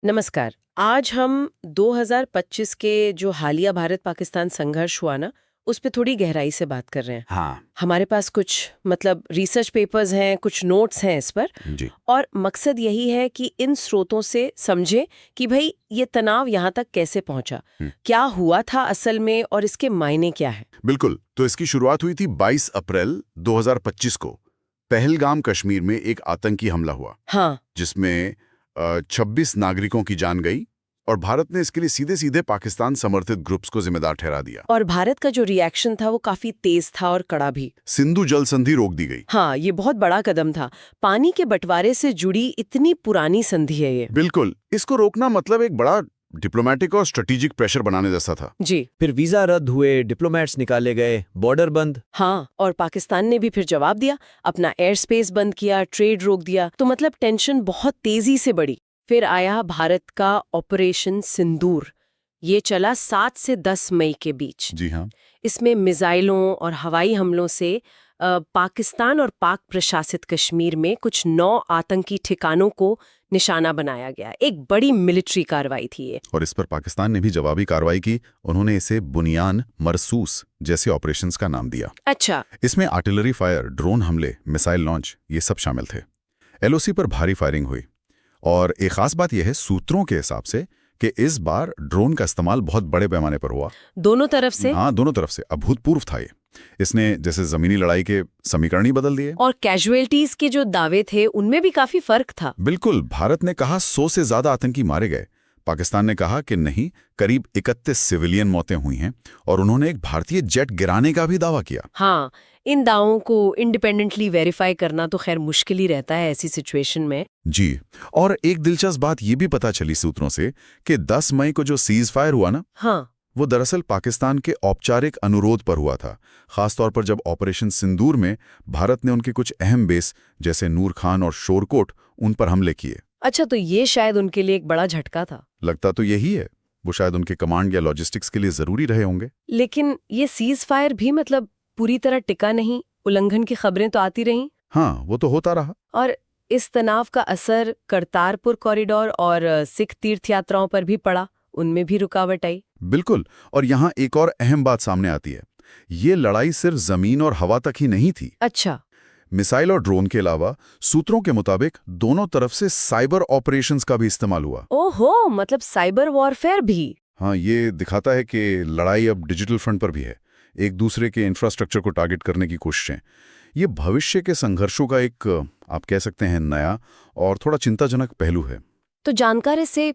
नमस्कार। आज हम 2025 के जो हालिया भारत पाकिस्तान संघर्ष हुआ ना, उस पे थोड़ी गहराई से बात कर रहे हैं। हाँ हमारे पास कुछ रिसर्च पेपर्स हैं, कुछ नोट्स हैं इस पर, जी। और मकसद यही है कि इन स्रोतों से समझें कि भाई ये तनाव यहाँ तक कैसे पहुंचा, क्या हुआ था असल में और इसके मायने क्या है। बिल्कुल। तो इसकी शुरुआत हुई थी 22 अप्रैल 2025 को। पहलगाम कश्मीर में एक आतंकी हमला हुआ, हाँ, जिसमें 26 नागरिकों की जान गई, और भारत ने इसके लिए सीधे सीधे पाकिस्तान समर्थित ग्रुप्स को जिम्मेदार ठहरा दिया। और भारत का जो रिएक्शन था वो काफी तेज था और कड़ा भी। सिंधु जल संधि रोक दी गई। हाँ, ये बहुत बड़ा कदम था। पानी के बंटवारे से जुड़ी इतनी पुरानी संधि है ये। बिल्कुल, इसको रोकना मतलब एक बड़ा डिप्लोमेटिक और स्ट्रेटेजिक प्रेशर बनाने जैसा था। जी फिर वीजा रद्द हुए, डिप्लोमेट्स निकाले गए, बॉर्डर बंद। हाँ, और पाकिस्तान ने भी फिर जवाब दिया, अपना एयर स्पेस बंद किया, ट्रेड रोक दिया। तो टेंशन बहुत तेजी से बढ़ी। फिर आया भारत का ऑपरेशन सिंदूर। ये चला 7 से 10 मई के बीच। जी हाँ। इसमें मिसाइलों और हवाई हमलों से पाकिस्तान और पाक प्रशासित कश्मीर में कुछ 9 आतंकी ठिकानों को निशाना बनाया गया। एक बड़ी मिलिट्री कार्रवाई थी ये। और इस पर पाकिस्तान ने भी जवाबी कार्रवाई की। उन्होंने इसे बुनियान मरसूस जैसे ऑपरेशंस का नाम दिया। अच्छा। इसमें आर्टिलरी फायर, ड्रोन हमले, मिसाइल लॉन्च, ये सब शामिल थे। एलओसी पर भारी फायरिंग हुई, और एक खास बात यह है सूत्रों के हिसाब से कि इस बार ड्रोन का इस्तेमाल बहुत बड़े पैमाने पर हुआ। दोनों तरफ से? हाँ, दोनों तरफ से। अभूतपूर्व था ये। इसने जैसे जमीनी लड़ाई के समीकरण ही बदल दिए। और कैजुअलिटीज के जो दावे थे उनमें भी काफी फर्क था। बिल्कुल। भारत ने कहा 100 से ज्यादा आतंकी मारे गए। पाकिस्तान ने कहा कि नहीं, करीब 31 सिविलियन मौतें हुई हैं, और उन्होंने एक भारतीय जेट गिराने का भी दावा किया। हाँ, इन दावों को इंडिपेंडेंटली वेरीफाई करना तो खैर मुश्किल ही रहता है ऐसी सिचुएशन में। जी। और एक दिलचस्प बात यह भी पता चली सूत्रों से कि 10 मई को जो सीज फायर हुआ ना, हाँ, वो दरअसल पाकिस्तान के औपचारिक अनुरोध पर हुआ था। खासतौर पर जब ऑपरेशन सिंदूर में भारत ने उनके कुछ अहम बेस जैसे नूर खान और शोरकोट उन पर हमले किए। अच्छा, तो ये शायद उनके लिए एक बड़ा झटका था। लगता तो यही है। वो शायद उनके कमांड या लॉजिस्टिक्स के लिए जरूरी रहे होंगे। लेकिन ये सीज फायर भी पूरी तरह टिका नहीं, उल्लंघन की खबरें तो आती रहीं। हाँ, वो तो होता रहा। और इस तनाव का असर करतारपुर कॉरिडोर और सिख तीर्थ यात्राओं पर भी पड़ा, उनमें भी रुकावट आई। बिल्कुल। और यहाँ एक और अहम बात सामने आती है। ये लड़ाई सिर्फ जमीन और हवा तक ही नहीं थी। अच्छा। मिसाइल और ड्रोन के अलावा सूत्रों के मुताबिक दोनों तरफ से साइबर ऑपरेशंस का भी इस्तेमाल हुआ। ओहो, साइबर वॉरफेयर भी। हाँ, ये दिखाता है कि लड़ाई अब डिजिटल फ्रंट पर भी है। एक दूसरे के इंफ्रास्ट्रक्चर को टारगेट करने की कोशिशें। ये भविष्य के संघर्षों का एक, आप कह सकते हैं, नया और थोड़ा चिंताजनक पहलू है। तो जानकारी से